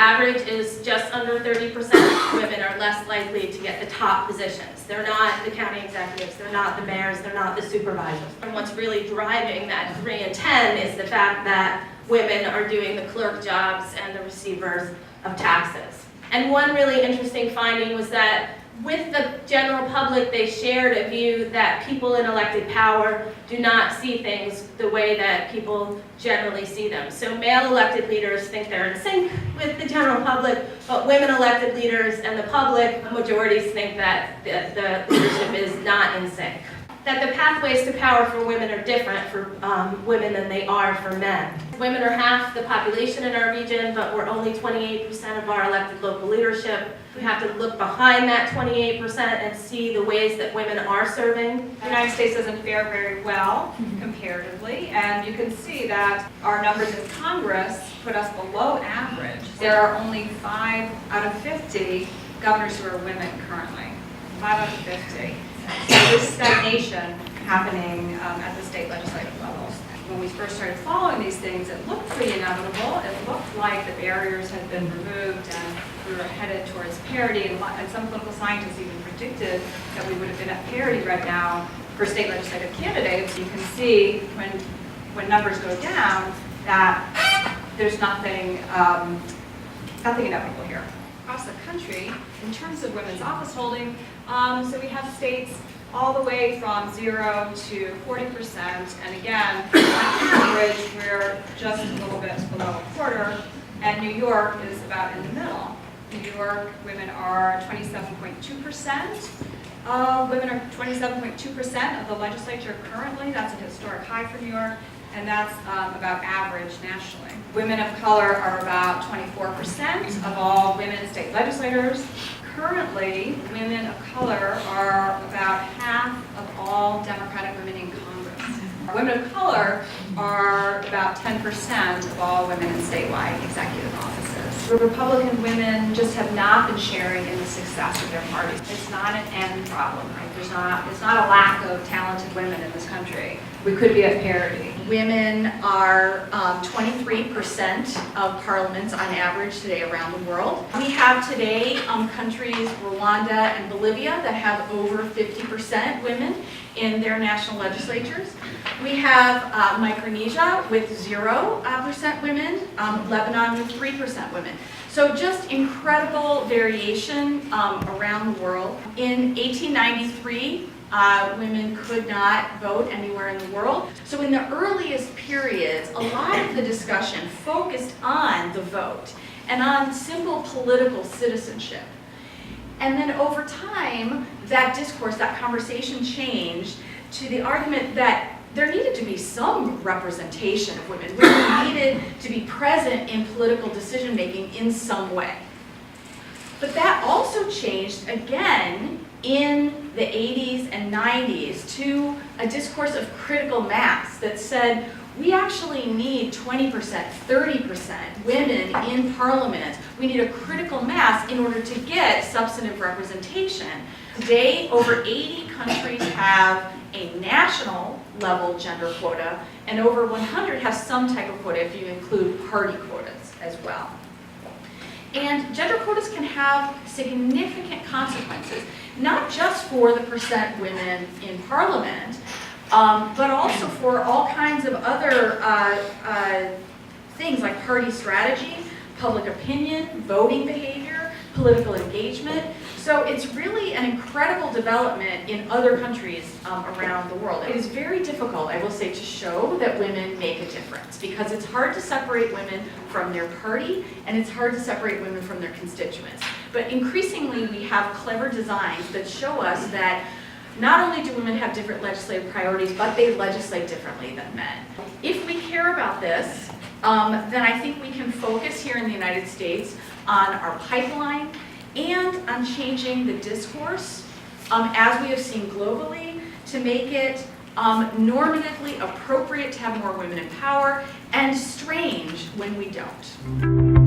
average is just under 30%. Women are less likely to get the top positions. They're not the county executives, they're not the mayors, they're not the supervisors. And what's really driving that 3 and 10 is the fact that women are doing the clerk jobs and the receivers of taxes. And one really interesting finding was that with the general public, they shared a view that people in elected power do not see things the way that people generally see them. So male elected leaders think they're in sync with the general public, but women elected leaders and the public, majorities think that the leadership is not in sync. That the pathways to power for women are different for women than they are for men. Women are half the population in our region, but we're only 28% of our elected local leadership. We have to look behind that 28% and see the ways that women are serving. The United States doesn't fare very well comparatively, and you can see that our numbers in Congress put us below average. There are only 5 out of 50 governors who are women currently. 5 out of 50. So there's stagnation happening at the state legislative levels. When we first started following these things, it looked pretty inevitable. It looked like the barriers had been removed and we were headed towards parity, and some political scientists even predicted that we would have been at parity right now for state legislative candidates. You can see when numbers go down that there's nothing inevitable here. Across the country, in terms of women's office holding, so we have states all the way from 0 to 40%, and again, on average, we're just a little bit below a quarter, and New York is about in the middle. New York, women are 27.2%. Women are 27.2% of the legislature currently. That's a historic high for New York, and that's about average nationally. Women of color are about 24% of all women state legislators. Currently, women of color are about half of all Democratic women in Congress. Women of color are about 10% of all women in statewide executive offices. Republican women just have not been sharing in the success of their parties. It's not an end problem, right? It's not a lack of talented women in this country. We could be at parity. Women are 23% of parliaments on average today around the world. We have today countries, Rwanda and Bolivia, that have over 50% women in their national legislatures. We have Micronesia with 0% women, Lebanon with 3% women. So just incredible variation around the world. In 1893, women could not vote anywhere in the world. So in the earliest periods, a lot of the discussion focused on the vote and on simple political citizenship. And then over time, that discourse, that conversation changed to the argument that there needed to be some representation of women. Women needed to be present in political decision-making in some way. But that also changed again in the 80s and 90s to a discourse of critical mass that said, we actually need 20%, 30% women in parliament. We need a critical mass in order to get substantive representation. Today, over 80 countries have a national level gender quota, and over 100 have some type of quota if you include party quotas as well. And gender quotas can have significant consequences, not just for the percent women in parliament, but also for all kinds of other things like party strategy, public opinion, voting behavior, political engagement. So it's really an incredible development in other countries around the world. It is very difficult, I will say, to show that women make a difference because it's hard to separate women from their party and it's hard to separate women from their constituents. But increasingly we have clever designs that show us that not only do women have different legislative priorities, but they legislate differently than men. If we care about this, then I think we can focus here in the United States on our pipeline and on changing the discourse, as we have seen globally, to make it normatively appropriate to have more women in power, and strange when we don't.